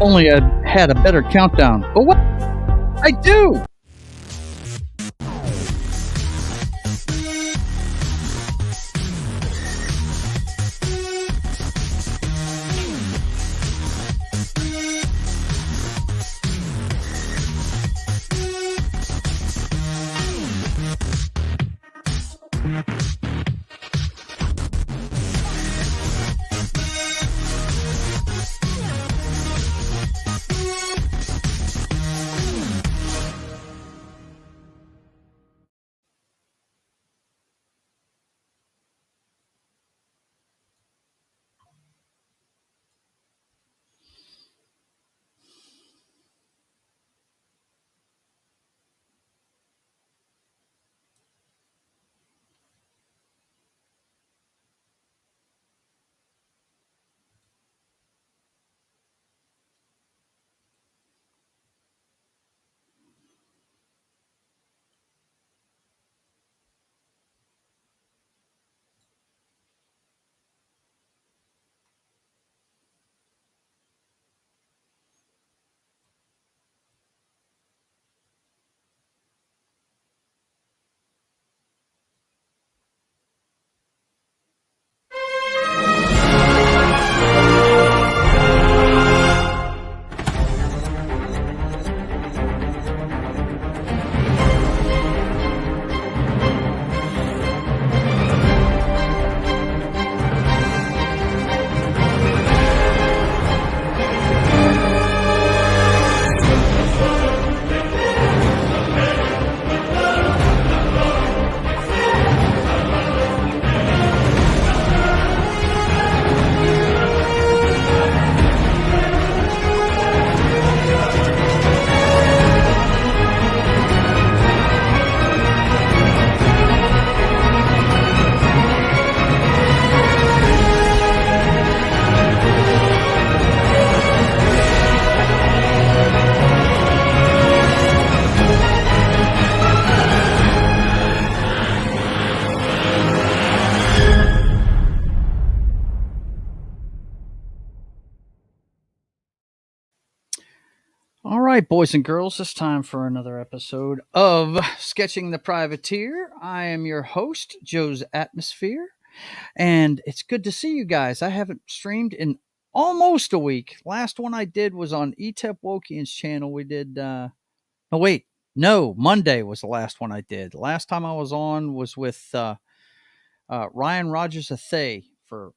Only I had a better countdown. But what I do? All right, boys and girls, it's time for another episode of Sketching the Privateer. I am your host, Joe's Atmosphere, and it's good to see you guys. I haven't streamed in almost a week. Last one I did was on Etep Wokian's channel. We did, Monday was the last one I did. The last time I was on was with Ryan Rogers Athay for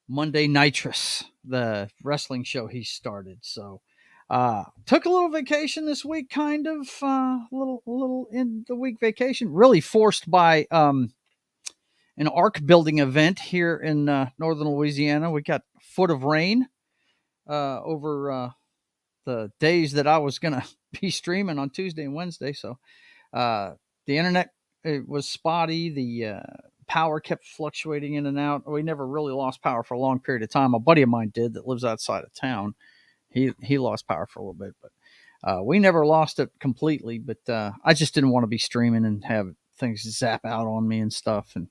Monday Nitrous, the wrestling show he started. So, took a little vacation this week, kind of little in the week vacation, really forced by an arc building event here in northern Louisiana. We got a foot of rain over the days that I was gonna be streaming on Tuesday and Wednesday. So the internet, it was spotty. The power kept fluctuating in and out. We never really lost power for a long period of time. A buddy of mine did that lives outside of town. He lost power for a little bit, but we never lost it completely. But I just didn't want to be streaming and have things zap out on me and stuff, and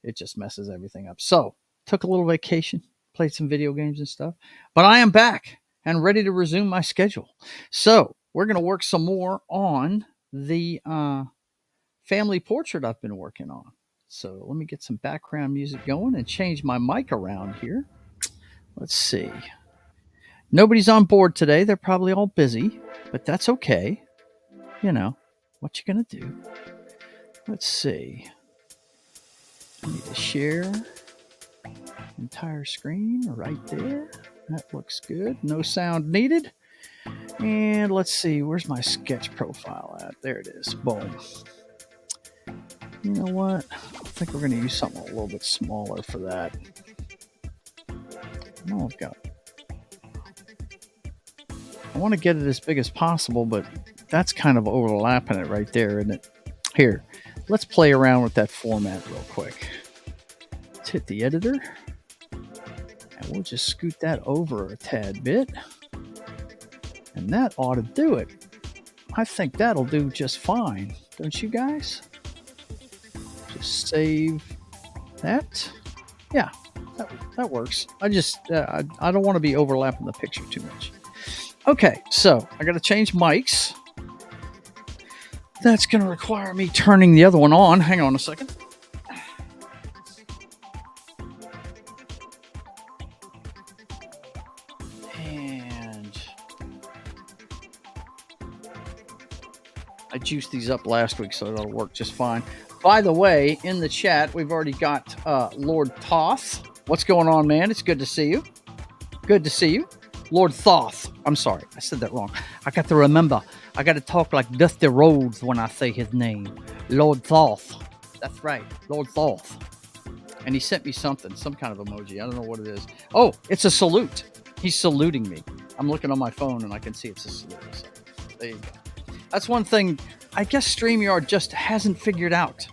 it just messes everything up. So took a little vacation, played some video games and stuff. But I am back and ready to resume my schedule. So we're going to work some more on the family portrait I've been working on. So let me get some background music going and change my mic around here. Let's see. Nobody's on board today. They're probably all busy, but that's okay. You know, what you gonna do? Let's see. I need to share entire screen right there. That looks good. No sound needed. And let's see, where's my sketch profile at? There it is. Boom. You know what? I think we're going to use something a little bit smaller for that. I want to get it as big as possible, but that's kind of overlapping it right there, isn't it? Here, let's play around with that format real quick. Let's hit the editor, and we'll just scoot that over a tad bit. And that ought to do it. I think that'll do just fine, don't you guys? Just save that. Yeah, that works. I don't want to be overlapping the picture too much. Okay, so I got to change mics. That's going to require me turning the other one on. Hang on a second. And I juiced these up last week, so it'll work just fine. By the way, in the chat, we've already got Lord Thoth. What's going on, man? It's good to see you. Good to see you. Lord Thoth. I'm sorry, I said that wrong. I got to remember. I got to talk like Dusty Rhodes when I say his name. Lord Thoth. That's right, Lord Thoth. And he sent me something, some kind of emoji. I don't know what it is. Oh, it's a salute. He's saluting me. I'm looking on my phone and I can see it's a salute. So there you go. That's one thing. I guess StreamYard just hasn't figured out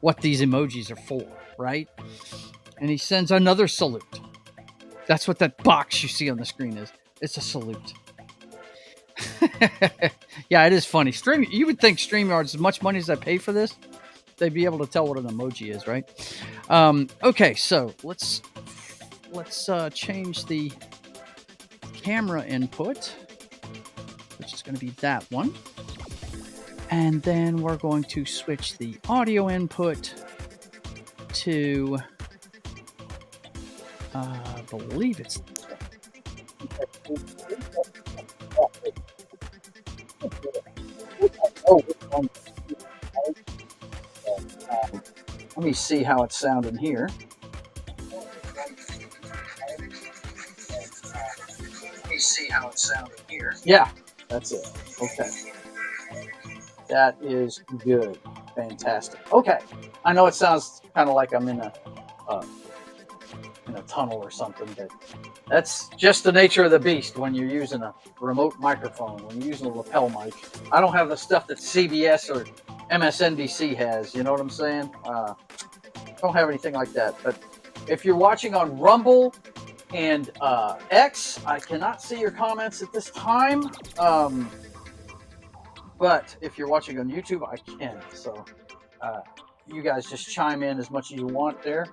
what these emojis are for, right? And he sends another salute. That's what that box you see on the screen is. It's a salute. Yeah, it is funny. You would think StreamYard, as much money as I pay for this, they'd be able to tell what an emoji is, right? Okay, so let's change the camera input, which is going to be that one. And then we're going to switch the audio input to, I believe it's... let me see how it's sounding here. Yeah, that's it. Okay. That is good. Fantastic. Okay. I know it sounds kind of like I'm in a tunnel or something, but that's just the nature of the beast when you're using a remote microphone, when you're using a lapel mic. I don't have the stuff that CBS or MSNBC has, you know what I'm saying? I don't have anything like that. But if you're watching on Rumble and X, I cannot see your comments at this time. But if you're watching on YouTube, I can. So you guys just chime in as much as you want there.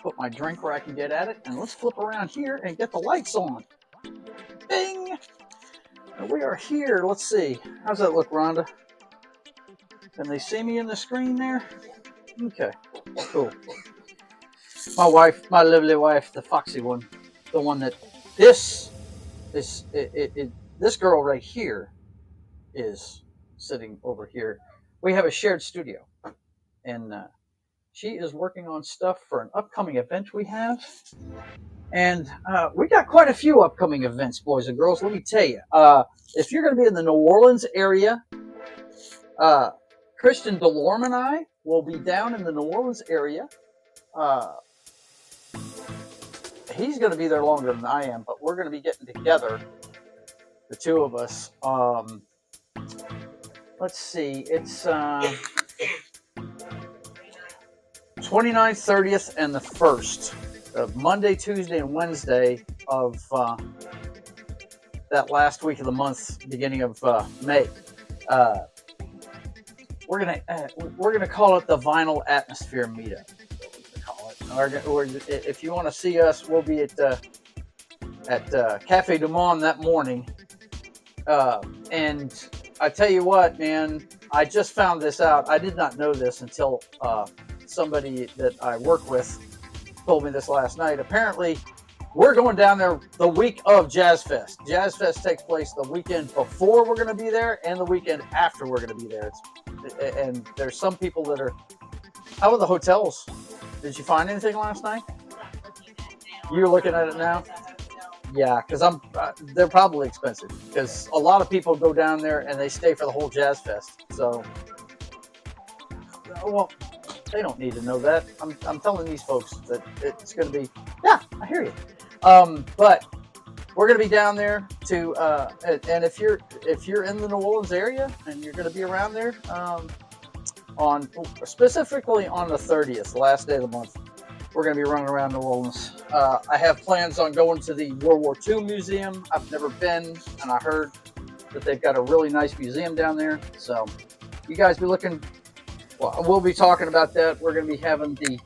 Put my drink where I can get at it. And let's flip around here and get the lights on. Bing! And we are here. Let's see. How's that look, Rhonda? Can they see me in the screen there? Okay. Cool. My wife, my lovely wife, the foxy one. The one that... This girl right here is sitting over here. We have a shared studio. And she is working on stuff for an upcoming event we have. And we got quite a few upcoming events, boys and girls. Let me tell you. If you're going to be in the New Orleans area, Christian DeLorme and I will be down in the New Orleans area. He's going to be there longer than I am, but we're going to be getting together, the two of us. Let's see. It's 29th, 30th, and the 1st. Monday, Tuesday, and Wednesday of that last week of the month, beginning of May. We're gonna call it the Vinyl Atmosphere Meetup. Or if you want to see us, we'll be at Cafe Du Monde that morning. And I tell you what, man, I just found this out. I did not know this until somebody that I work with told me this last night. Apparently, we're going down there the week of Jazz Fest. Jazz Fest takes place the weekend before we're going to be there and the weekend after we're going to be there. And there's some people that are... How are the hotels? Did you find anything last night? You're looking at it now? Yeah, because they're probably expensive. Because a lot of people go down there and they stay for the whole Jazz Fest. So, well, they don't need to know that. I'm telling these folks that it's going to be... Yeah, I hear you. But we're going to be down there to... and if you're in the New Orleans area and you're going to be around there... specifically on the 30th, the last day of the month, we're going to be running around New Orleans. I have plans on going to the World War II Museum. I've never been, and I heard that they've got a really nice museum down there. So you guys be looking... Well, we'll be talking about that. We're going to be having the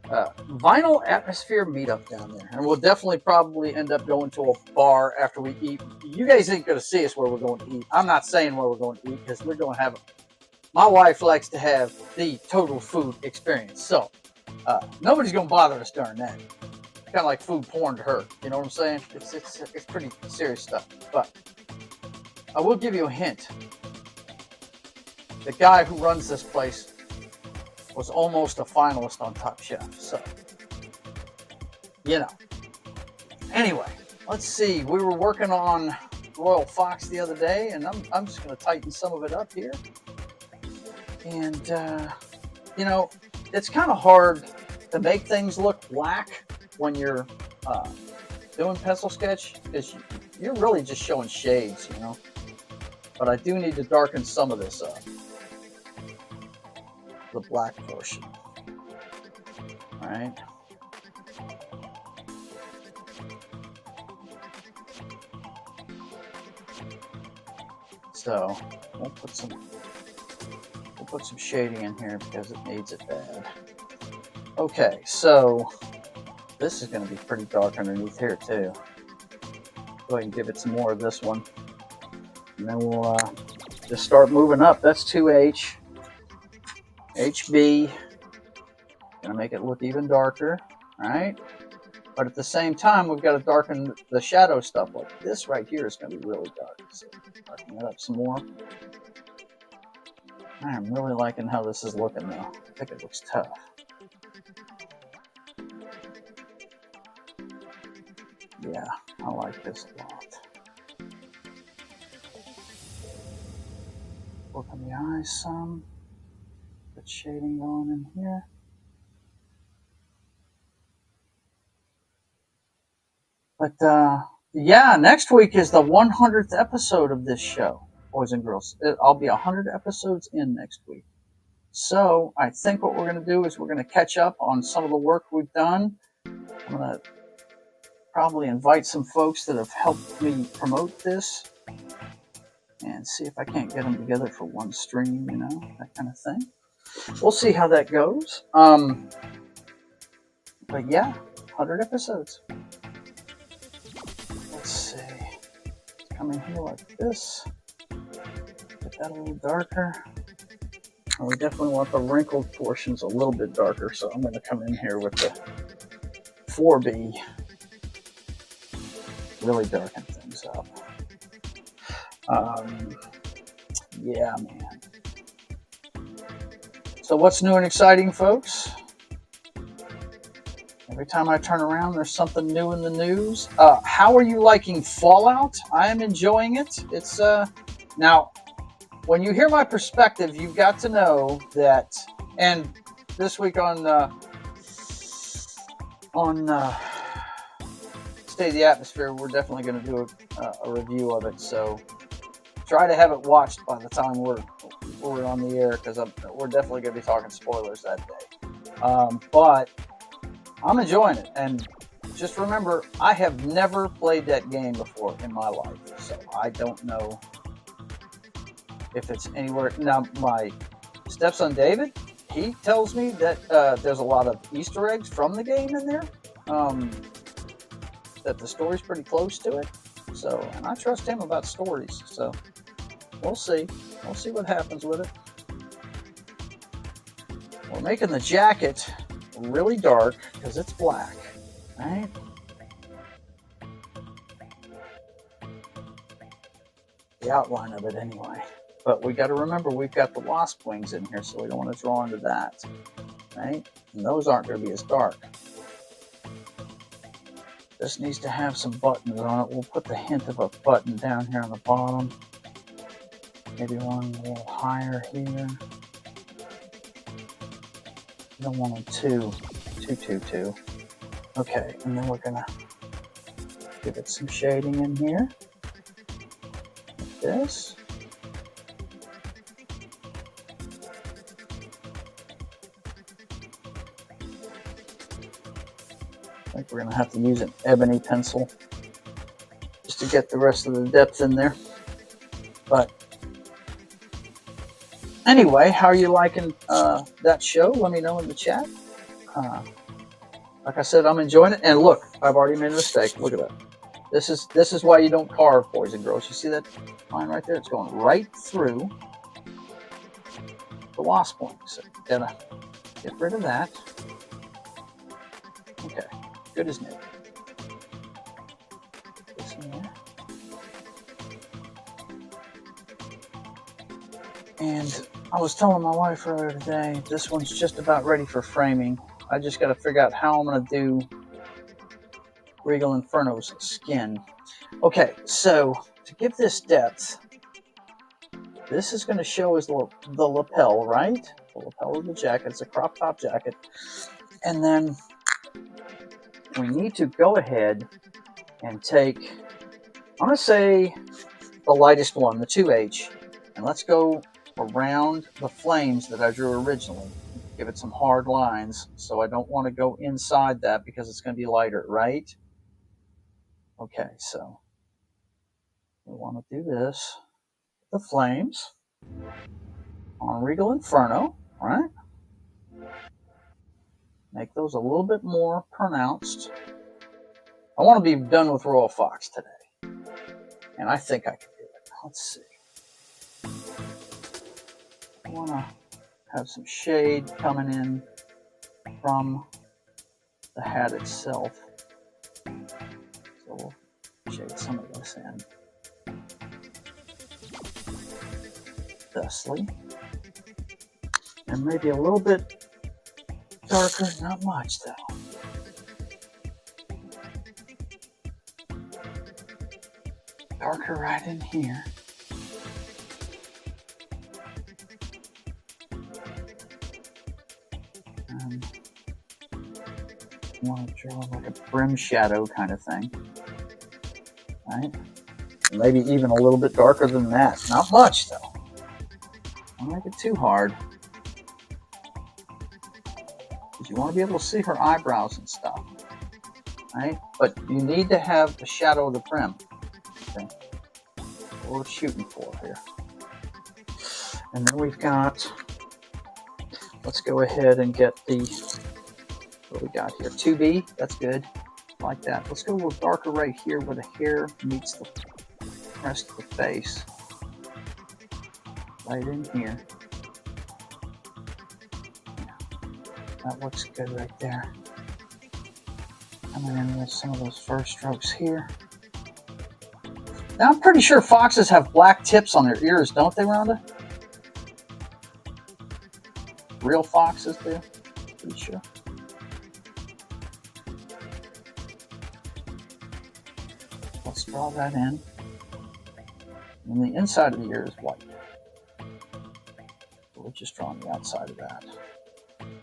Vinyl Atmosphere meetup down there, and we'll definitely probably end up going to a bar after we eat. You guys ain't gonna see us where we're going to eat. I'm not saying where we're going to eat because we're going to have. My wife likes to have the total food experience, so nobody's gonna bother us during that. Kind of like food porn to her. You know what I'm saying? It's pretty serious stuff. But I will give you a hint. The guy who runs this place was almost a finalist on Top Chef. So, you know. Anyway, let's see. We were working on Royal Fox the other day, and I'm just going to tighten some of it up here. And, you know, it's kind of hard to make things look black when you're doing pencil sketch because you're really just showing shades, you know. But I do need to darken some of this up. The black portion. All right. So we'll put some shading in here because it needs it bad. Okay, so this is going to be pretty dark underneath here too. Go ahead and give it some more of this one, and then we'll just start moving up. That's 2H. HB, gonna make it look even darker, right? But at the same time, we've got to darken the shadow stuff. Like this right here is gonna be really dark. So darken that up some more. I am really liking how this is looking though. I think it looks tough. Yeah, I like this a lot. Open the eyes some. Put shading going in here. But yeah, next week is the 100th episode of this show, boys and girls. I'll be 100 episodes in next week. So I think what we're going to do is we're going to catch up on some of the work we've done. I'm going to probably invite some folks that have helped me promote this and see if I can't get them together for one stream, you know, that kind of thing. We'll see how that goes. But yeah, 100 episodes. Let's see. Come in here like this. Get that a little darker. And we definitely want the wrinkled portions a little bit darker, so I'm going to come in here with the 4B. Really darken things up. Yeah, man. So what's new and exciting, folks? Every time I turn around, there's something new in the news. How are you liking Fallout? I am enjoying it. It's now, when you hear my perspective, you've got to know that. And this week on State of the Atmosphere, we're definitely going to do a review of it. So try to have it watched by the time we're on the air, because we're definitely going to be talking spoilers that day. But I'm enjoying it, and just remember, I have never played that game before in my life, so I don't know if it's anywhere. Now, my stepson David, he tells me that there's a lot of Easter eggs from the game in there, that the story's pretty close to it, so, and I trust him about stories, so we'll see. We'll see what happens with it. We're making the jacket really dark because it's black, right? The outline of it anyway. But we got to remember we've got the wasp wings in here, so we don't want to draw into that, right? And those aren't going to be as dark. This needs to have some buttons on it. We'll put the hint of a button down here on the bottom. Maybe one a little higher here. You don't want them too. Okay, and then we're gonna give it some shading in here, like this. I think we're gonna have to use an ebony pencil just to get the rest of the depth in there. But anyway, how are you liking that show? Let me know in the chat. Like I said, I'm enjoying it. And look, I've already made a mistake. Look at that. This is why you don't carve, boys and girls. You see that line right there? It's going right through the wasp point. So gotta get rid of that. Okay, good as new. This in there. And I was telling my wife earlier today, this one's just about ready for framing. I just got to figure out how I'm going to do Regal Inferno's skin. Okay, so to give this depth, this is going to show as the lapel, right? The lapel of the jacket. It's a crop top jacket. And then we need to go ahead and take, I'm going to say the lightest one, the 2H, and let's go around the flames that I drew originally. Give it some hard lines, so I don't want to go inside that because it's going to be lighter, right? Okay, so we want to do this. The flames on Regal Inferno, right? Make those a little bit more pronounced. I want to be done with Royal Fox today, and I think I can do it. Let's see. I want to have some shade coming in from the hat itself. So we'll shade some of this in. Thusly. And maybe a little bit darker, not much though. Darker right in here. And I want to draw like a brim shadow kind of thing. Right? Maybe even a little bit darker than that. Not much though. Don't make it too hard. Because you want to be able to see her eyebrows and stuff. Right? But you need to have the shadow of the brim. Okay? What we're shooting for here. And then we've got, let's go ahead and get the, what we got here, 2B, that's good, like that. Let's go a little darker right here where the hair meets the rest of the face. Right in here. That looks good right there. Coming in with some of those first strokes here. Now I'm pretty sure foxes have black tips on their ears, don't they, Rhonda? Real foxes do, pretty sure. Let's draw that in. And the inside of the ear is white. So we're just drawing the outside of that.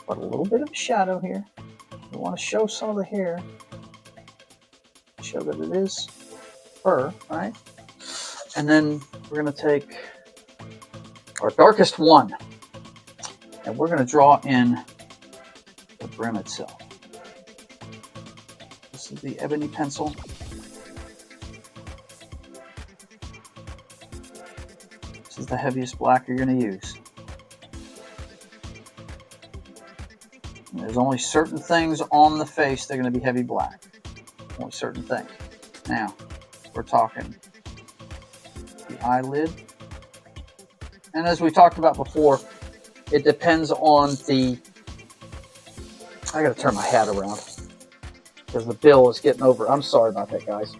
But a little bit of a shadow here. We want to show some of the hair. Show that it is fur, right? And then we're going to take our darkest one. And we're going to draw in the brim itself. This is the ebony pencil. This is the heaviest black you're going to use. And there's only certain things on the face that are going to be heavy black. Only certain things. Now, we're talking the eyelid. And as we talked about before, it depends on the, I gotta turn my hat around because the bill is getting over. I'm sorry about that, guys.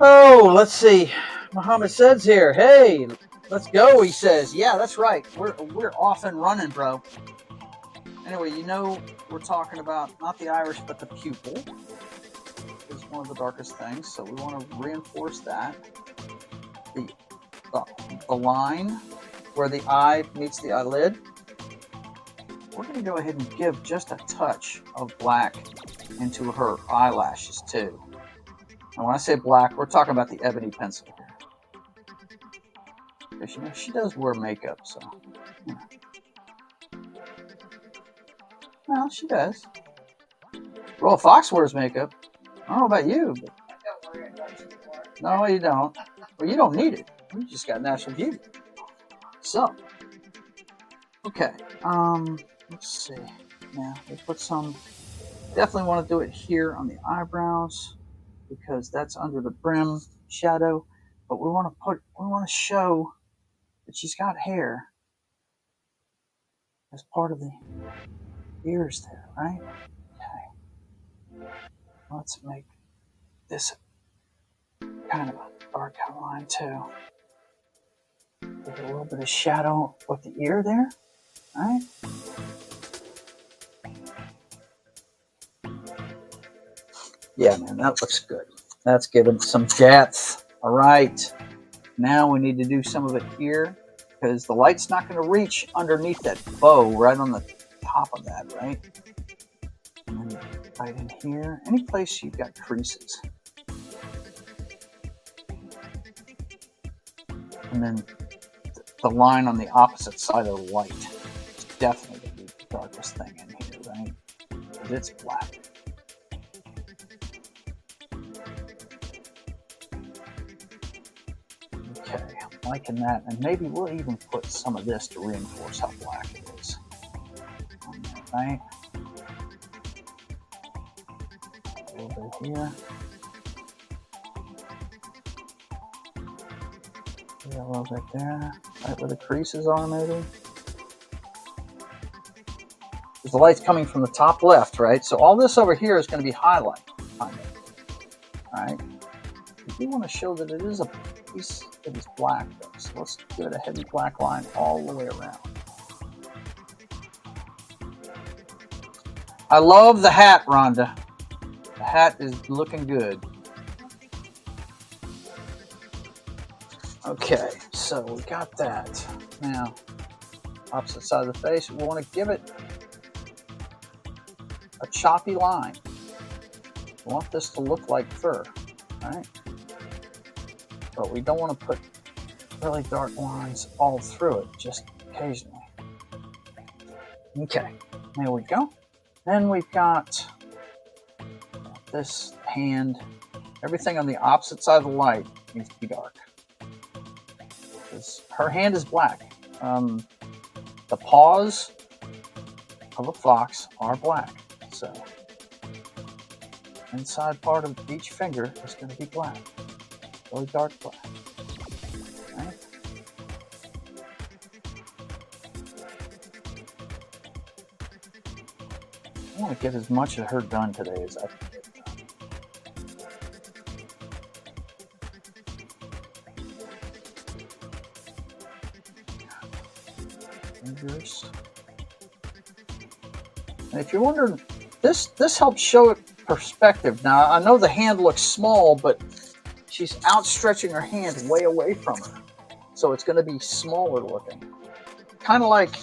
Oh, let's see. Muhammad says here, hey, let's go, he says. Yeah, that's right. We're off and running, bro. Anyway, you know we're talking about not the iris, but the pupil is one of the darkest things. So we want to reinforce that. The line where the eye meets the eyelid, we're going to go ahead and give just a touch of black into her eyelashes too. And when I say black, we're talking about the ebony pencil here. Because you know, she does wear makeup, so. Yeah. Well, she does. Royal Fox wears makeup. I don't know about you, but. I don't wear it much anymore. No, you don't. Well, you don't need it. You just got natural beauty. So, okay. Let's see. Now, let's put some definitely want to do it here on the eyebrows because that's under the brim shadow. But we want to show that she's got hair as part of the ears there, right? Okay. Let's make this kind of a dark outline too. Give it a little bit of shadow with the ear there, right? Yeah, man, that looks good. That's giving some depth. All right. Now we need to do some of it here because the light's not going to reach underneath that bow right on the top of that, right? And then right in here, any place you've got creases. And then the line on the opposite side of the light is definitely the darkest thing in here, right? Because it's black. Okay, I'm liking that. And maybe we'll even put some of this to reinforce how black it is. Right? A little bit here. Yeah, a little bit there. Right where the creases are, maybe. Because the light's coming from the top left, right? So all this over here is going to be highlight, kind of. All right? We do want to show that it is a piece that is black, though. So let's give it a heavy black line all the way around. I love the hat, Rhonda. The hat is looking good. Okay, so we got that. Now, opposite side of the face, we want to give it a choppy line. We want this to look like fur, right? But we don't want to put really dark lines all through it, just occasionally. Okay, there we go. Then we've got this hand. Everything on the opposite side of the light needs to be dark. Because her hand is black. The paws of a fox are black. So, inside part of each finger is going to be black. Really dark black. Right? I want to get as much of her done today as I can get done. Fingers. And if you're wondering, this helps show it perspective. Now, I know the hand looks small, but she's outstretching her hand way away from her. So it's going to be smaller looking. Kind of like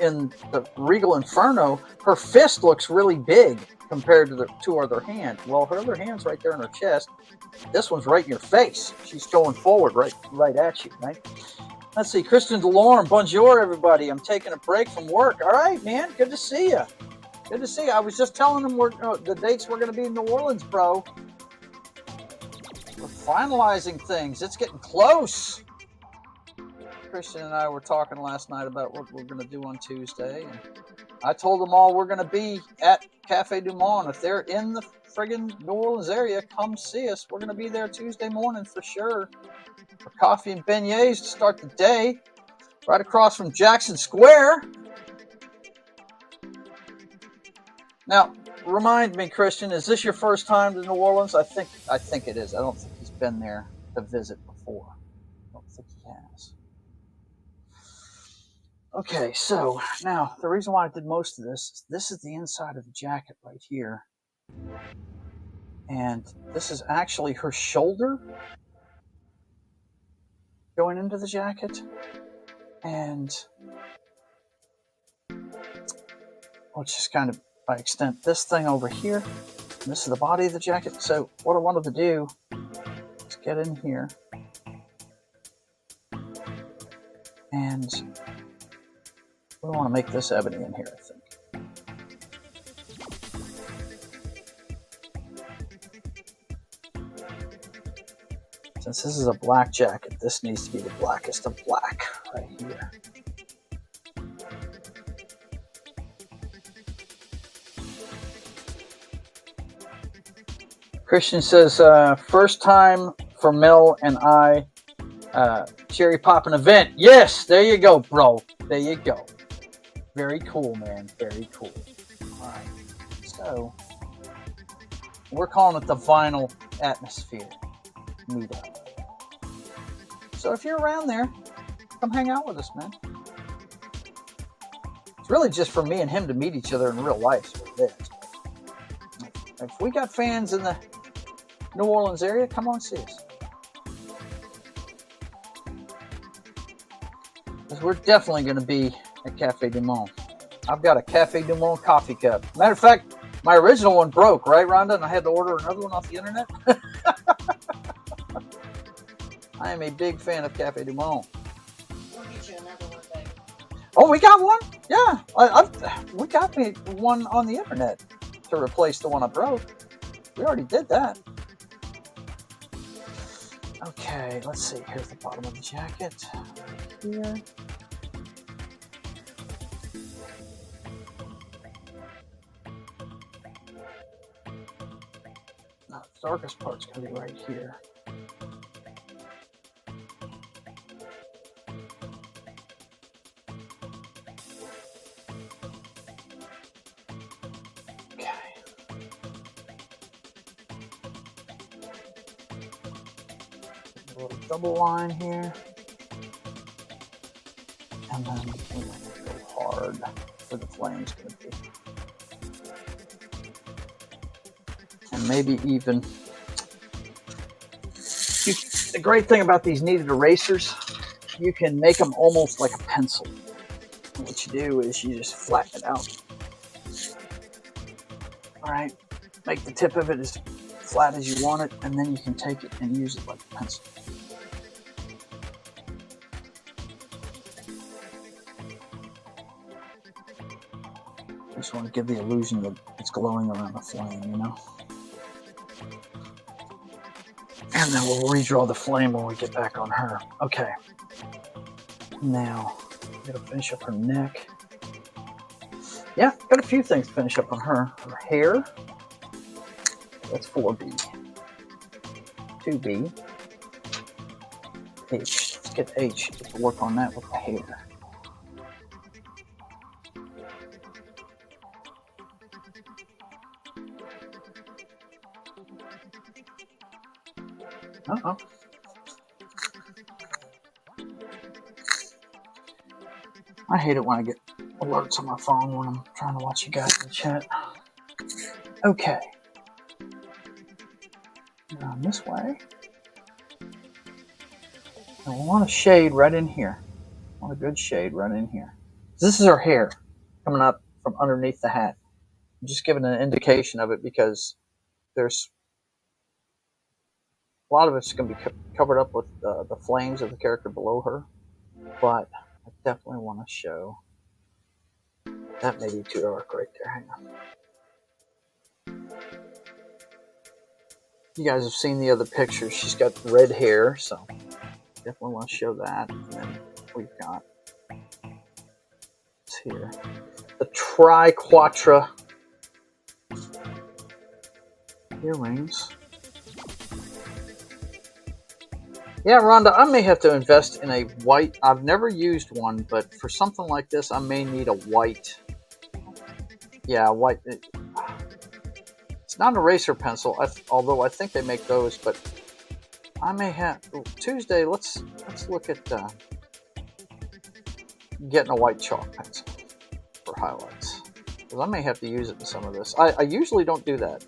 in the Regal Inferno, her fist looks really big compared to the two other hand. Well, her other hand's right there in her chest. This one's right in your face. She's going forward right at you, right? Let's see, Christian DeLorme, bonjour, everybody. I'm taking a break from work. All right, man, good to see you. Good to see you. I was just telling them the dates we're going to be in New Orleans, bro. We're finalizing things. It's getting close. Christian and I were talking last night about what we're going to do on Tuesday. And I told them all we're going to be at Cafe Du Monde. If they're in the friggin' New Orleans area, come see us. We're going to be there Tuesday morning for sure. For coffee and beignets to start the day. Right across from Jackson Square. Now, remind me, Christian, is this your first time to New Orleans? I think it is. I don't think he's been there to visit before. I don't think he has. Okay, so now the reason why I did most of this is the inside of the jacket right here. And this is actually her shoulder going into the jacket. And well, it's just kind of by extent this thing over here. And this is the body of the jacket. So what I wanted to do is get in here and we want to make this ebony in here, I think. Since this is a black jacket, this needs to be the blackest of black right here. Christian says, first time for Mel and I, cherry popping event. Yes, there you go, bro. There you go. Very cool, man. Very cool. All right. So, we're calling it the Vinyl Atmosphere Meetup. So, if you're around there, come hang out with us, man. It's really just for me and him to meet each other in real life. So it is. If we got fans in the New Orleans area, come on see us. Because we're definitely going to be at Cafe Du Monde. I've got a Cafe Du Monde coffee cup. Matter of fact, my original one broke, right, Rhonda? And I had to order another one off the internet. I am a big fan of Cafe Du Monde. We'll get you another one, baby. Oh, we got one? Yeah. We got me one on the internet to replace the one I broke. We already did that. Okay, let's see. Here's the bottom of the jacket. Here. No, the darkest part's going to be right here. A little double line here, and then we're going to go hard where the flame's going to be, and maybe even. The great thing about these kneaded erasers, you can make them almost like a pencil. And what you do is you just flatten it out. All right, make the tip of it as flat as you want it, and then you can take it and use it like a pencil. I just want to give the illusion that it's glowing around the flame, you know? And then we'll redraw the flame when we get back on her. Okay. Now, I'm going to finish up her neck. Yeah, got a few things to finish up on her. Her hair. That's 4B. 2B. H. Let's get H. Let's work on that with the hair. Uh-oh. I hate it when I get alerts on my phone when I'm trying to watch you guys in the chat. Okay. Around this way. And we want a shade right in here. I want a good shade right in here. This is her hair coming up from underneath the hat. I'm just giving an indication of it because there's a lot of it's going to be covered up with the flames of the character below her, but I definitely want to show that may be too dark right there. Hang on. You guys have seen the other pictures. She's got red hair, so definitely want to show that. And then we've got it's here the Tri-Quatra earrings. Yeah, Rhonda, I may have to invest in a white. I've never used one, but for something like this, I may need a white. Yeah, white. It's not an eraser pencil, although I think they make those. But I may have Tuesday. Let's look at getting a white chalk pencil for highlights, because I may have to use it in some of this. I usually don't do that,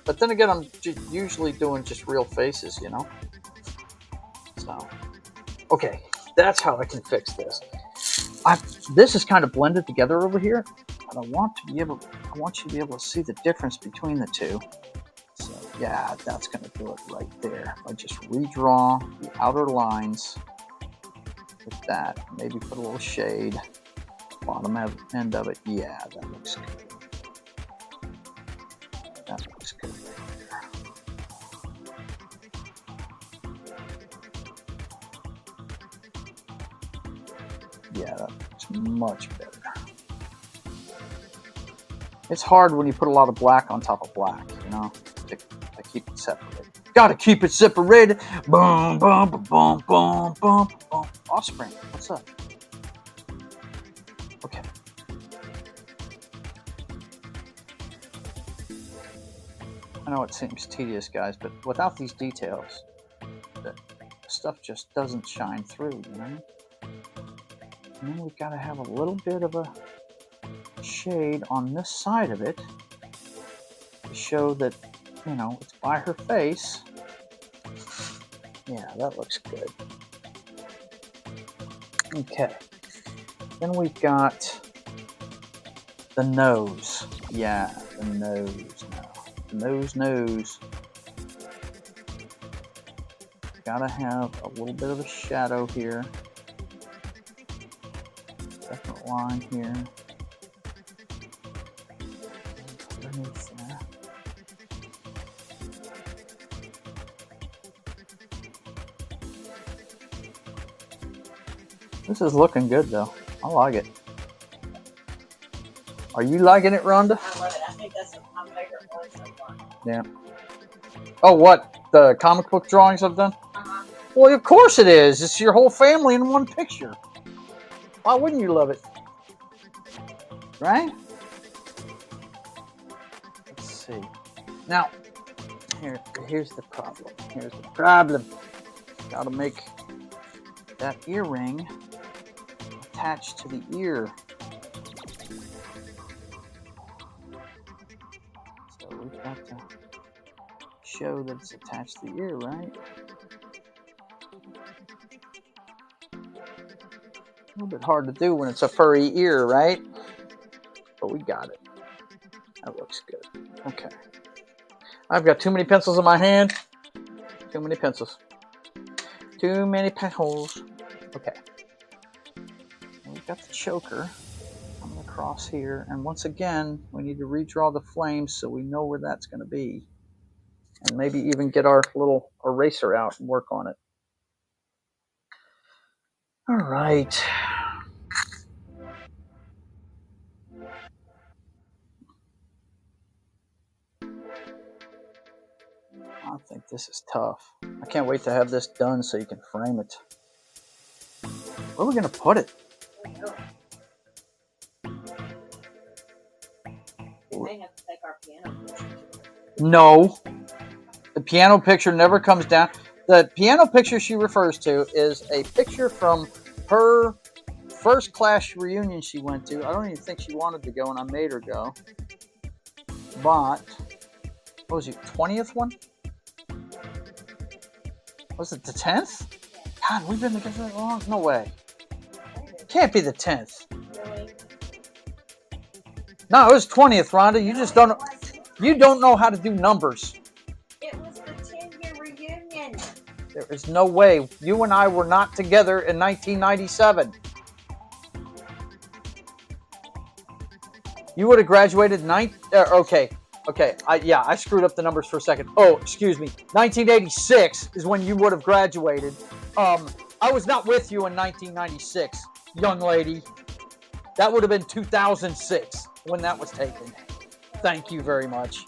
but then again, I'm usually doing just real faces, you know. So, okay, that's how I can fix this. This is kind of blended together over here, and I want you to be able to see the difference between the two. So, yeah, that's going to do it right there. I just redraw the outer lines with that. Maybe put a little shade. Bottom end of it. Yeah, that looks good. That looks good right there. Yeah, that looks much better. It's hard when you put a lot of black on top of black, you know, to keep it separated. Gotta keep it separated. Boom, boom, boom, boom, boom, boom, boom. Offspring, what's up? Okay. I know it seems tedious, guys, but without these details, the stuff just doesn't shine through, you know? And then we've got to have a little bit of a shade on this side of it to show that, you know, it's by her face. Yeah, that looks good. Okay. Then we've got the nose. Yeah, the nose now. The nose. Gotta have a little bit of a shadow here. Definite line here. Underneath there. This is looking good though. I like it. Are you liking it, Rhonda? I love it. I think that's my favorite one so far. Yeah. Oh, what? The comic book drawings I've done? Uh-huh. Well, of course it is. It's your whole family in one picture. Why wouldn't you love it? Right? Let's see. Now, here's the problem. Here's the problem. Gotta make that earring attached to the ear. So we've got to show that it's attached to the ear, right? A little bit hard to do when it's a furry ear, right? But we got it. That looks good. Okay. I've got too many pencils in my hand. Too many pencils. Too many pencils. Okay. And we've got the choker coming across here. And once again, we need to redraw the flames so we know where that's going to be. And maybe even get our little eraser out and work on it. All right. I think this is tough. I can't wait to have this done so you can frame it. Where are we going to put it? We may have to take our piano picture. No. The piano picture never comes down. The piano picture she refers to is a picture from her first class reunion she went to. I don't even think she wanted to go, and I made her go. But, what was it, 20th one? Was it the 10th? God, we've been together that long? No way. Can't be the 10th. Really? No, it was 20th, Rhonda. You just don't know. You don't know how to do numbers. It was the 10-year reunion. There is no way. You and I were not together in 1997. You would have graduated okay. I screwed up the numbers for a second. Oh, excuse me. 1986 is when you would have graduated. I was not with you in 1996, young lady. That would have been 2006 when that was taken. Thank you very much.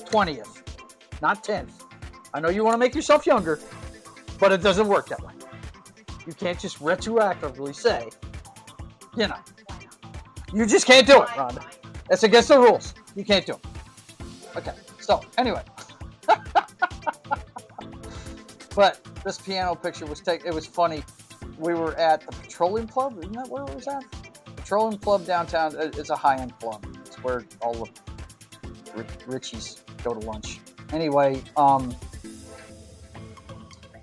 20th, not 10th. I know you want to make yourself younger, but it doesn't work that way. You can't just retroactively say, you know. You just can't do it, Rhonda. That's against the rules. You can't do it. Okay, so anyway. But this piano picture was taken. It was funny. We were at the Petroleum Club. Isn't that where it was at? Petroleum Club downtown. It's a high-end club. It's where all the Richies go to lunch. Anyway,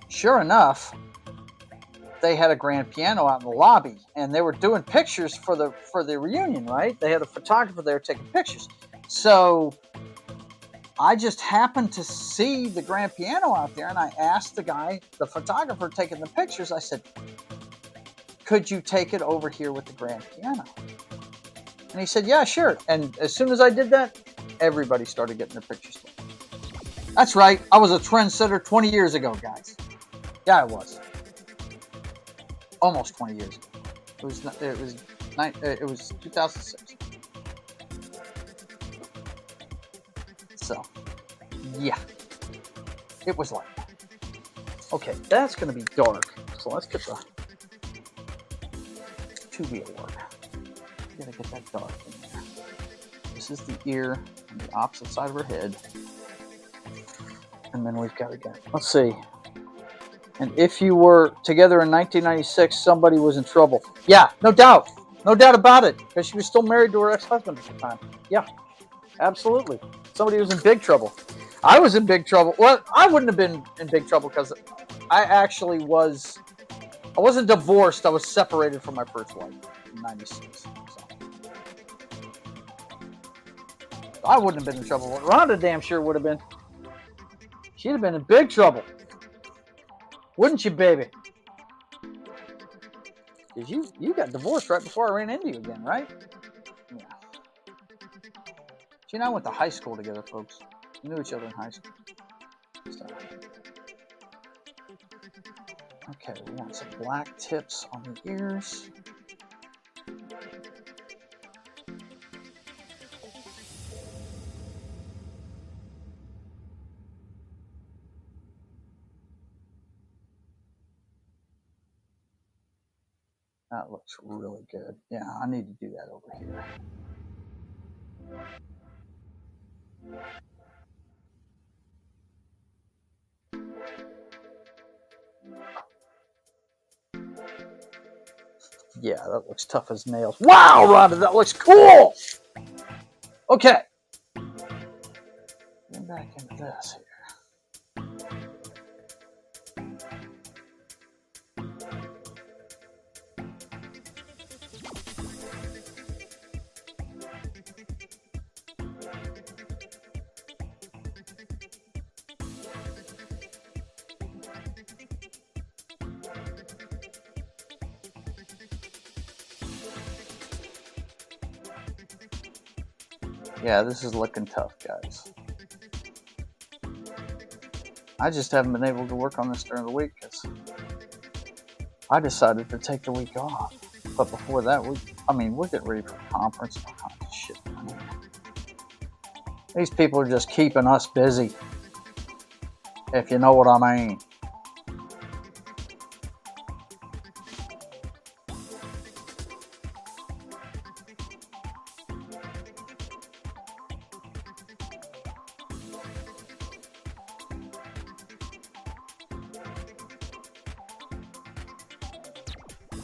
sure enough, they had a grand piano out in the lobby, and they were doing pictures for the reunion, right? They had a photographer there taking pictures. So I just happened to see the grand piano out there, and I asked the guy, the photographer taking the pictures, I said, could you take it over here with the grand piano? And he said, yeah, sure. And as soon as I did that, everybody started getting their pictures taken. That's right. I was a trendsetter 20 years ago, guys. Yeah, I was. Almost 20 years ago. It was 2006. So, Yeah, it was like that. Okay, that's going to be dark. So let's get the 2B at work. Gotta get that dark in there. This is the ear on the opposite side of her head. And then we've got to get, let's see. And if you were together in 1996, somebody was in trouble. Yeah, no doubt. No doubt about it. Because she was still married to her ex-husband at the time. Yeah, absolutely. Somebody was in big trouble. I was in big trouble. Well, I wouldn't have been in big trouble because I actually was, I wasn't divorced. I was separated from my first wife in 96. So I wouldn't have been in trouble. Rhonda damn sure would have been. She'd have been in big trouble. Wouldn't you, baby? Because you got divorced right before I ran into you again, right? Yeah. She and I went to high school together, folks. We knew each other in high school. So. Okay, we want some black tips on the ears. That looks really good. Yeah, I need to do that over here. Yeah, that looks tough as nails. Wow, Rhonda, that looks cool! Okay. Get back into this here. Yeah, this is looking tough, guys. I just haven't been able to work on this during the week because I decided to take the week off. But before that, we're getting ready for a conference and all kinds of shit. These people are just keeping us busy, if you know what I mean.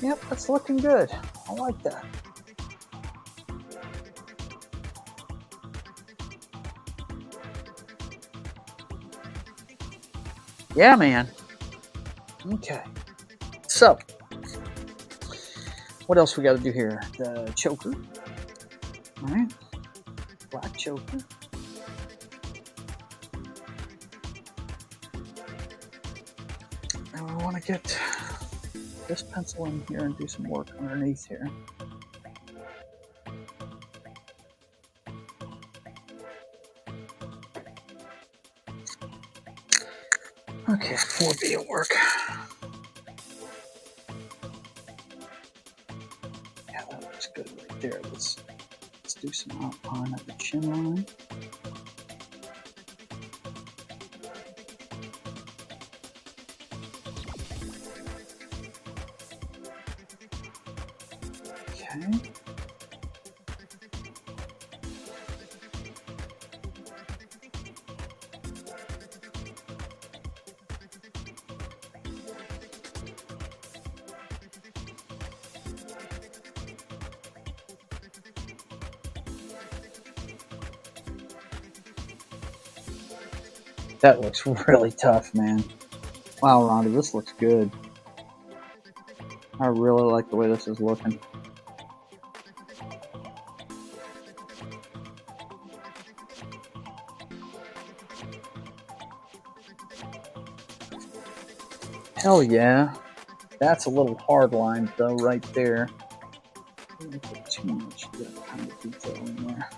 Yep, that's looking good. I like that. Yeah, man. Okay. So, what else we got to do here? The choker. All right. Black choker. And we want to get this pencil in here and do some work underneath here. Okay, 4B will work. Yeah, that looks good right there. Let's do some outline of the chin line. Okay. That looks really tough, man. Wow, Rhonda, this looks good. I really like the way this is looking. Hell yeah. That's a little hard line, though, right there. Don't put too much of that kind of detail in there.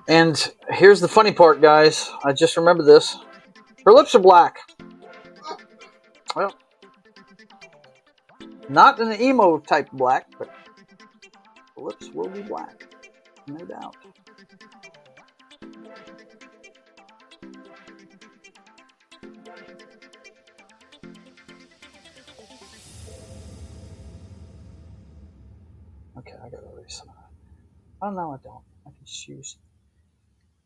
And here's the funny part, guys. I just remembered this. Her lips are black. Well, Not an emo type black, but the lips will be black, no doubt. Okay, I gotta erase some of that. Oh no, I don't. I can just use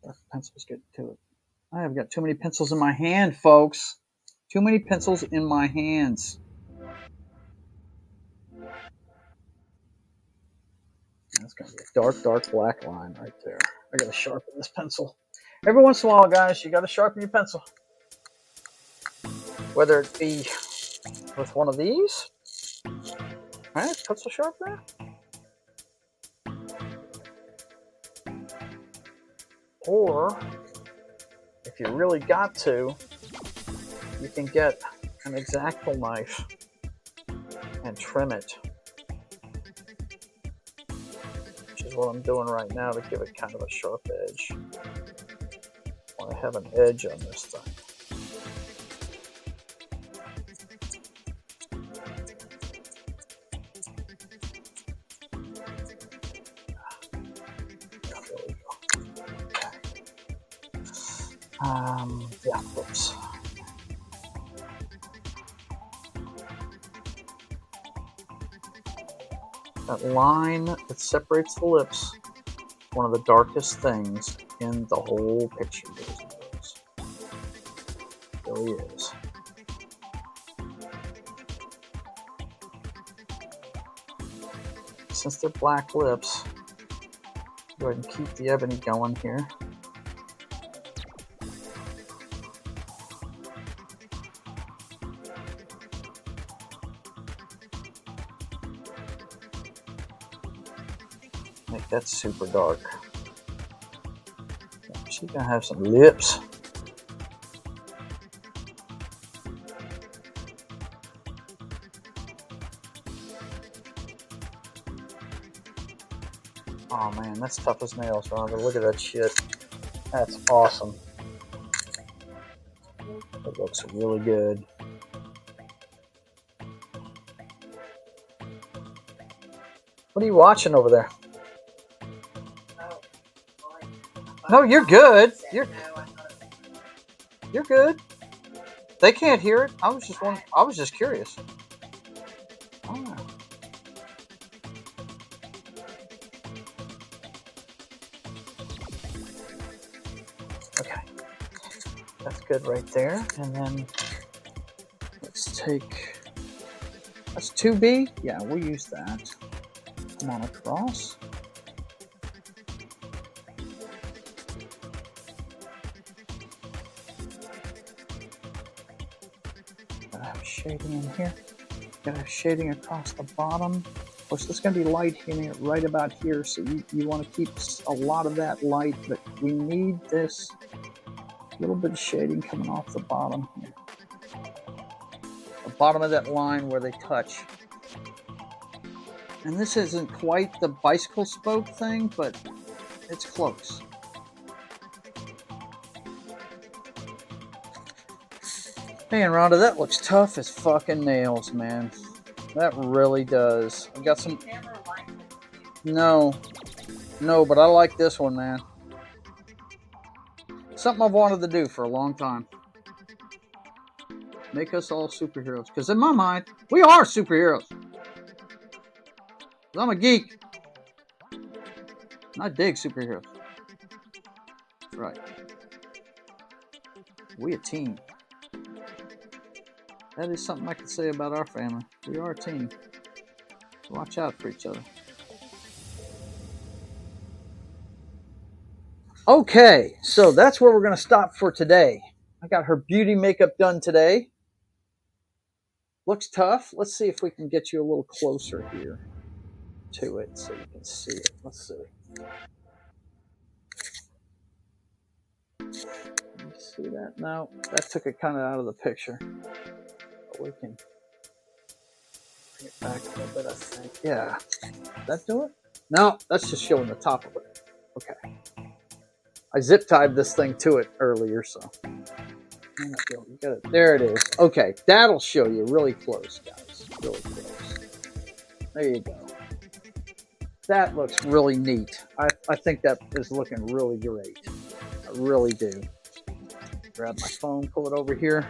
dark pencils. Get to it. I have got too many pencils in my hand, folks. Too many pencils in my hands. That's gonna be a dark, dark black line right there. I gotta sharpen this pencil. Every once in a while, guys, you gotta sharpen your pencil. Whether it be with one of these, right? Pencil sharpener. Or if you really got to, you can get an X-Acto knife and trim it, which is what I'm doing right now to give it kind of a sharp edge. I want to have an edge on this thing. Yeah, oops. That line that separates the lips, one of the darkest things in the whole picture. It really is. Since they're black lips, go ahead and keep the ebony going here. Make that super dark. She's gonna have some lips. Oh man, that's tough as nails, Rhonda. Look at that shit. That's awesome. It looks really good. What are you watching over there? No, you're good. You're good. They can't hear it. I was just curious. Oh. Okay, that's good right there. And then let's take. That's 2B. Yeah, we'll use that. Come on across. Gotta have shading in here. Gotta have shading across the bottom. Of course, there's gonna be light here, right about here, so you want to keep a lot of that light, but we need this little bit of shading coming off the bottom here. The bottom of that line where they touch. And this isn't quite the bicycle spoke thing, but it's close. Man, Rhonda, that looks tough as fucking nails, man. That really does. I got some. No, but I like this one, man. Something I've wanted to do for a long time. Make us all superheroes. Because in my mind, we are superheroes. I'm a geek. And I dig superheroes. That's right. We a team. That is something I can say about our family. We are a team. Watch out for each other. Okay, so that's where we're going to stop for today. I got her beauty makeup done today. Looks tough. Let's see if we can get you a little closer here to it so you can see it. Let's see. You see that? No, that took it kind of out of the picture. But we can bring it back a little bit, I think. Yeah. Did that do it? No, that's just showing the top of it. Okay. I zip tied this thing to it earlier, so. You got it. There it is. Okay, that'll show you really close, guys. Really close. There you go. That looks really neat. I think that is looking really great. I really do. Grab my phone, pull it over here.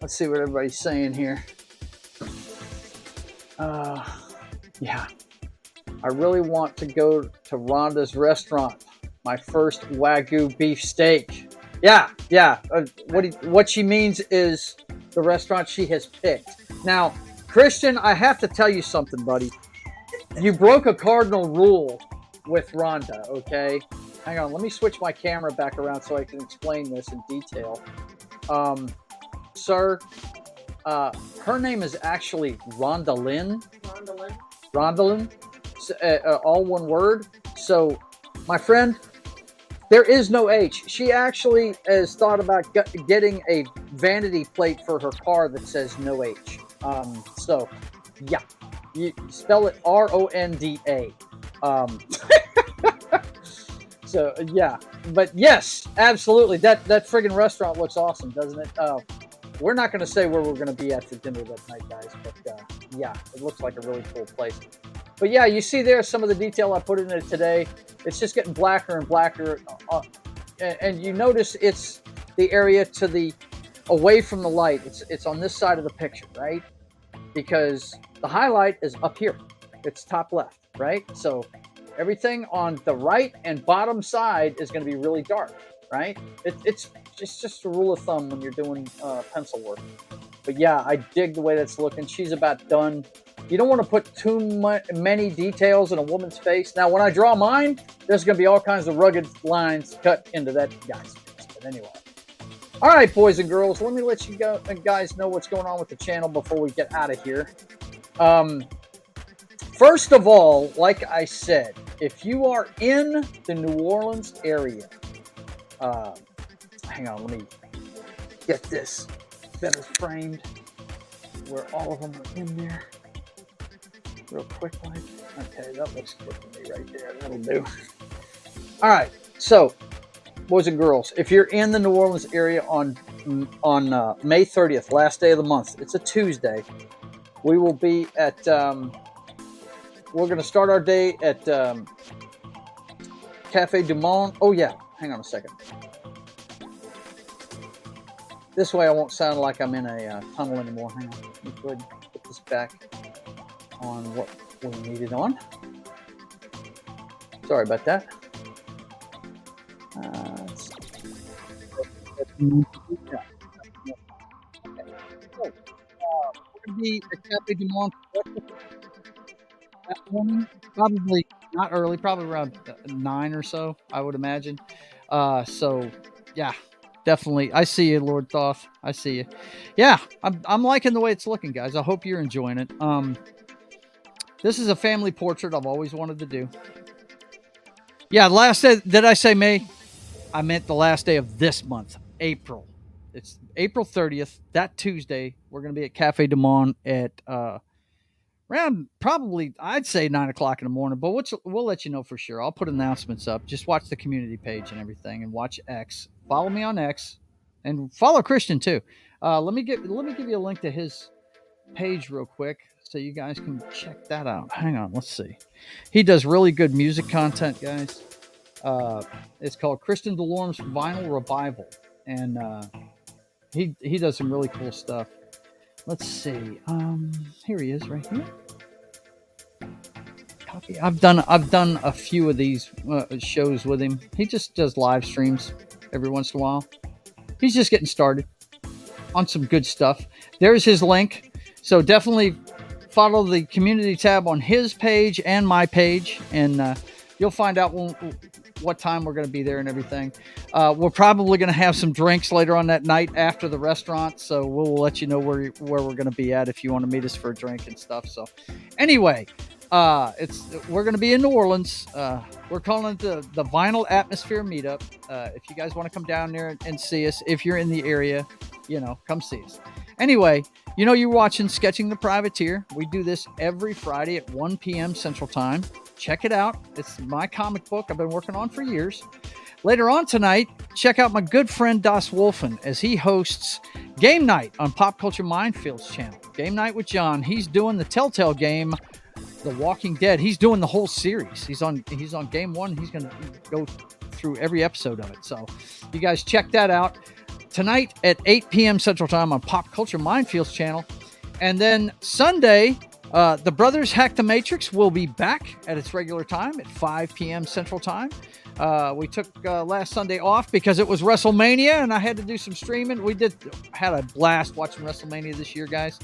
Let's see what everybody's saying here. Yeah. I really want to go to Rhonda's restaurant. My first Wagyu beef steak. Yeah. What she means is the restaurant she has picked. Now, Christian, I have to tell you something, buddy. You broke a cardinal rule with Rhonda, okay? Hang on, let me switch my camera back around so I can explain this in detail. Sir, her name is actually Rhonda Lynn, all one word. So, my friend, there is no H. She actually has thought about getting a vanity plate for her car that says no H. So, yeah. You spell it Ronda. So yeah, but yes, absolutely. That friggin' restaurant looks awesome, doesn't it? We're not going to say where we're going to be at for dinner that night, guys. But yeah, it looks like a really cool place. But yeah, you see there some of the detail I put in it today. It's just getting blacker and blacker, and you notice it's the area to the away from the light. It's on this side of the picture, right? Because the highlight is up here. It's top left, right? So everything on the right and bottom side is going to be really dark, right? It's just a rule of thumb when you're doing pencil work. But yeah, I dig the way that's looking. She's about done. You don't want to put too many details in a woman's face. Now, when I draw mine, there's going to be all kinds of rugged lines cut into that guy's face. But anyway. All right, boys and girls, let me let you guys know what's going on with the channel before we get out of here. First of all, like I said, if you are in the New Orleans area, hang on, let me get this better framed where all of them are in there real quick. Okay, that looks good to me right there. That'll do. All right, so boys and girls, if you're in the New Orleans area on May 30th, last day of the month, it's a Tuesday, we will be at, we're going to start our day at Cafe du Monde. Oh, yeah. Hang on a second. This way I won't sound like I'm in a tunnel anymore. Hang on. Let me go ahead and put this back on what we need it on. Sorry about that. We're going to be at Cafe du Monde that morning. Probably not early, probably around 9 or so, I would imagine. So, yeah, definitely. I see you, Lord Thoth. I see you. Yeah, I'm liking the way it's looking, guys. I hope you're enjoying it. This is a family portrait I've always wanted to do. Yeah, last day, did I say May? I meant the last day of this month, April. It's April 30th, that Tuesday. We're going to be at Cafe du Monde at around probably, I'd say 9 o'clock in the morning, but we'll let you know for sure. I'll put announcements up. Just watch the community page and everything, and watch X. Follow me on X, and follow Christian too. Let me give you a link to his page real quick so you guys can check that out. Hang on, let's see. He does really good music content, guys. It's called Kristen DeLorme's Vinyl Revival, and he does some really cool stuff. Let's see. Here he is, right here. Copy. I've done a few of these shows with him. He just does live streams every once in a while. He's just getting started on some good stuff. There's his link. So definitely follow the community tab on his page and my page, and you'll find out what time we're going to be there and everything. We're probably going to have some drinks later on that night after the restaurant, so we'll let you know where we're going to be at if you want to meet us for a drink and stuff. So anyway, we're going to be in New Orleans. We're calling it the Vinyl Atmosphere Meetup. If you guys want to come down there and see us, if you're in the area, come see us. Anyway, you're watching Sketching the Privateer. We do this every Friday at 1 p.m. Central Time. Check it out. It's my comic book I've been working on for years. Later on tonight, check out my good friend Das Wolfen as he hosts Game Night on Pop Culture Mindfield's channel. Game Night with John. He's doing the Telltale game The Walking Dead. He's doing the whole series. He's on game one. He's going to go through every episode of it. So you guys check that out tonight at 8 p.m. Central Time on Pop Culture Minefields channel. And then Sunday, the Brothers Hack the Matrix will be back at its regular time at 5 p.m. Central Time. We took last Sunday off because it was WrestleMania and I had to do some streaming. We had a blast watching WrestleMania this year, guys.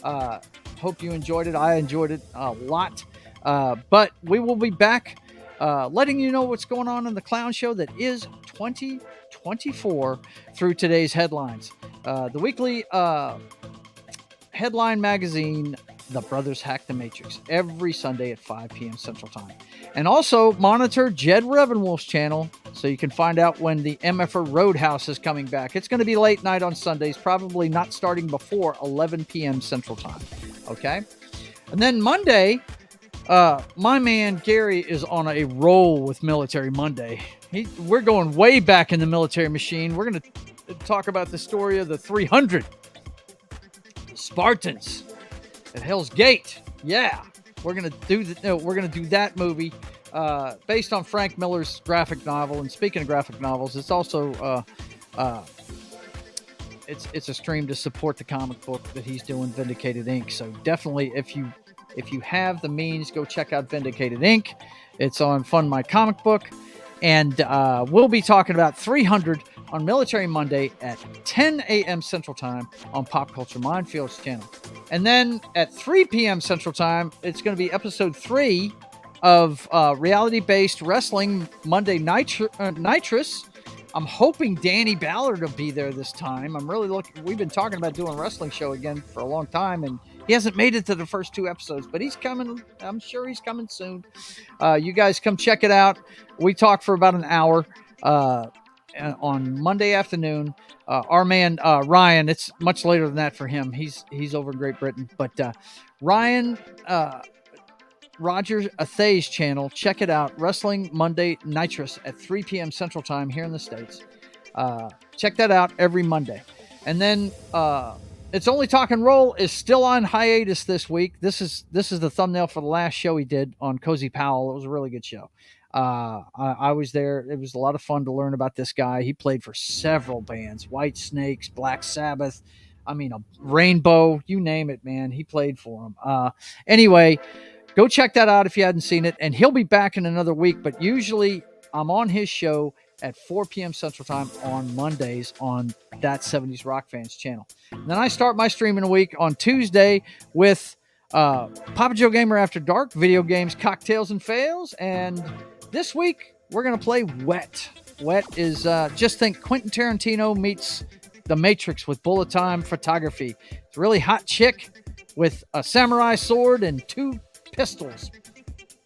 Hope you enjoyed it. I enjoyed it a lot. But we will be back letting you know what's going on in the clown show that is 2024 through today's headlines. The weekly headline magazine, The Brothers Hack the Matrix, every Sunday at 5 p.m. Central Time. And also monitor Jed Revenwolf's channel so you can find out when the MFR Roadhouse is coming back. It's going to be late night on Sundays, probably not starting before 11 p.m. Central Time. Okay? And then Monday, my man Gary is on a roll with Military Monday. We're going way back in the military machine. We're going to talk about the story of the 300 Spartans at Hell's Gate. Yeah, we're gonna do that movie based on Frank Miller's graphic novel. And speaking of graphic novels, it's also it's a stream to support the comic book that he's doing, Vindicated Inc. So definitely, if you have the means, go check out Vindicated Inc. It's on Fund My Comic Book, and we'll be talking about 300 on Military Monday at 10 a.m. Central Time on Pop Culture Minefields channel. And then at 3 p.m. Central Time, it's going to be episode 3 of reality-based wrestling Monday Nitrous. I'm hoping Danny Ballard will be there this time. I'm really looking. We've been talking about doing a wrestling show again for a long time, and he hasn't made it to the first 2 episodes, but he's coming. I'm sure he's coming soon. You guys come check it out. We talk for about an hour on Monday afternoon. Our man Ryan, it's much later than that for him. He's over in Great Britain, but Ryan Roger Athay's channel, check it out. Wrestling Monday Nitrous at 3 p.m. Central Time here in the States. Check that out every Monday. And then It's Only Talk and Roll is still on hiatus this week. This is the thumbnail for the last show he did on Cozy Powell. It was a really good show. I was there. It was a lot of fun to learn about this guy. He played for several bands, White Snakes, Black Sabbath, a Rainbow, you name it, man. He played for them. Anyway, go check that out if you hadn't seen it. And he'll be back in another week, but usually I'm on his show at 4 p.m. Central Time on Mondays on That 70s Rock Fans channel. And then I start my streaming a week on Tuesday with Papa Joe Gamer After Dark, video games, cocktails, and fails. And this week, we're going to play Wet. Wet is, just think Quentin Tarantino meets The Matrix with bullet time photography. It's a really hot chick with a samurai sword and 2 pistols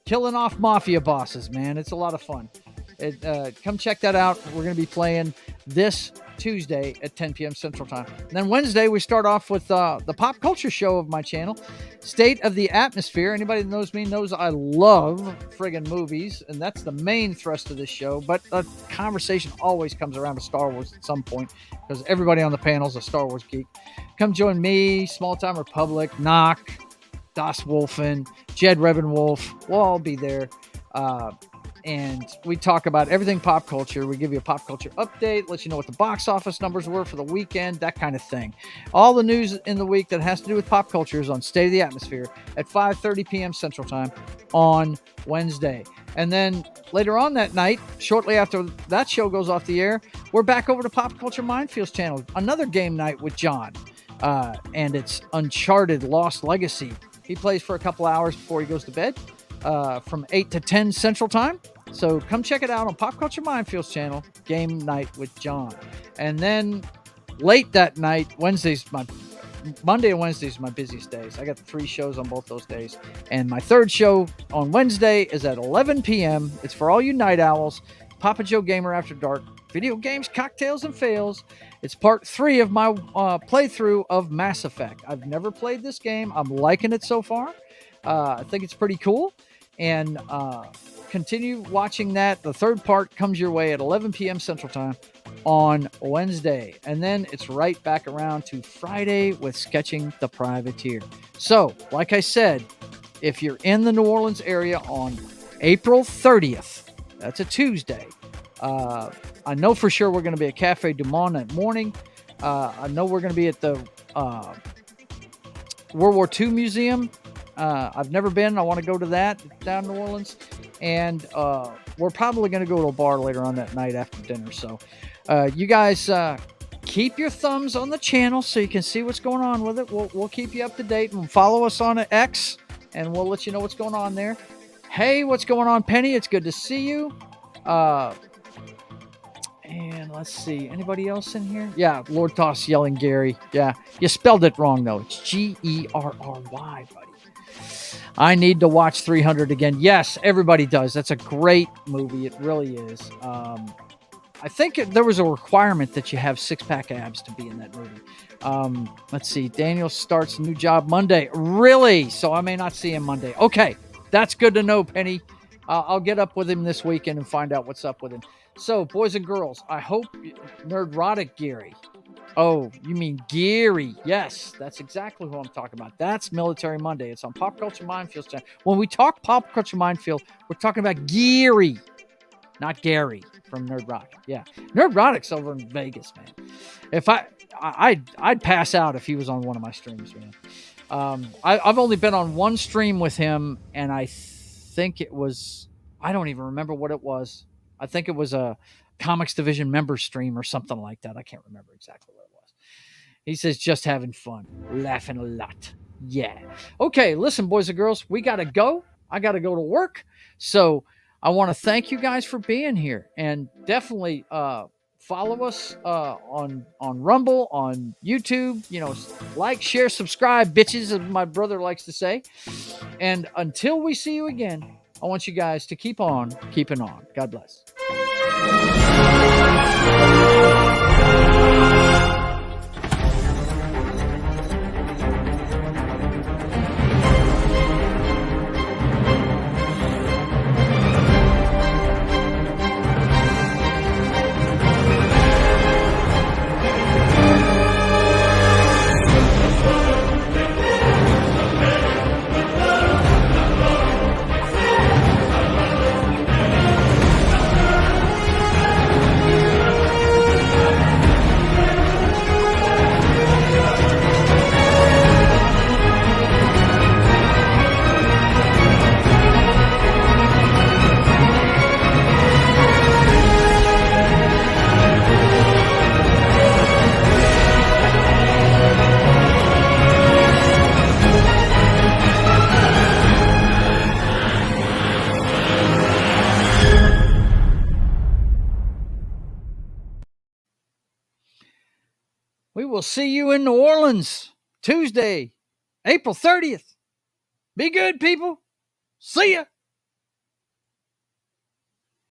killing off mafia bosses, man. It's a lot of fun. Come check that out. We're going to be playing this Tuesday at 10 p.m. Central Time. And then Wednesday, we start off with the pop culture show of my channel, State of the Atmosphere. Anybody that knows me knows I love friggin' movies, and that's the main thrust of this show. But the conversation always comes around to Star Wars at some point, because everybody on the panel is a Star Wars geek. Come join me, Small Time Republic, Knock, Das Wolfen, Jed Revenwolf. We'll all be there. And we talk about everything pop culture. We give you a pop culture update, let you know what the box office numbers were for the weekend, that kind of thing. All the news in the week that has to do with pop culture is on State of the Atmosphere at 5:30 p.m. Central Time on Wednesday. And then later on that night, shortly after that show goes off the air, we're back over to Pop Culture Minefields channel. Another game night with John. And it's Uncharted Lost Legacy. He plays for a couple hours before he goes to bed from 8 to 10 Central Time. So come check it out on Pop Culture Minefields channel, Game Night with John. And then late that night, Monday and Wednesday is my busiest days. I got 3 shows on both those days. And my third show on Wednesday is at 11 p.m. It's for all you night owls. Papa Joe Gamer After Dark, video games, cocktails, and fails. It's part 3 of my playthrough of Mass Effect. I've never played this game. I'm liking it so far. I think it's pretty cool. And continue watching that. The third part comes your way at 11 p.m. Central Time on Wednesday. And then it's right back around to Friday with Sketching the Privateer. So, like I said, if you're in the New Orleans area on April 30th, that's a Tuesday. I know for sure we're going to be at Cafe Du Monde that morning. I know we're going to be at the World War II Museum. I've never been. I want to go to that down in New Orleans. And we're probably going to go to a bar later on that night after dinner. So you guys keep your thumbs on the channel so you can see what's going on with it. We'll keep you up to date, and follow us on X, and we'll let you know what's going on there. Hey, what's going on, Penny? It's good to see you. And let's see, anybody else in here? Yeah, Lord Toss yelling Gary. Yeah, you spelled it wrong though. It's Gerry, buddy. I need to watch 300 again. Yes, everybody does. That's a great movie. It really is. I think there was a requirement that you have six-pack abs to be in that movie. Let's see. Daniel starts a new job Monday. Really? So I may not see him Monday. Okay, that's good to know, Penny. I'll get up with him this weekend and find out what's up with him. So, boys and girls, I hope Nerdrotic Gary. Oh, you mean Geary. Yes, that's exactly who I'm talking about. That's Military Monday. It's on Pop Culture Minefield channel. When we talk Pop Culture Minefield, we're talking about Geary, not Gary from Nerdrotic. Yeah, Nerdrotic's over in Vegas, man. If I'd pass out if he was on one of my streams, man. I've only been on one stream with him, and I think it was, I don't even remember what it was. I think it was a Comics Division member stream or something like that. I can't remember exactly what it was. He says, just having fun, laughing a lot. Yeah. Okay, listen, boys and girls, we got to go. I got to go to work. So I want to thank you guys for being here, and definitely follow us on Rumble, on YouTube. You know, like, share, subscribe, bitches, as my brother likes to say. And until we see you again, I want you guys to keep on keeping on. God bless. We will see you in New Orleans Tuesday, April 30th. Be good, people. See ya.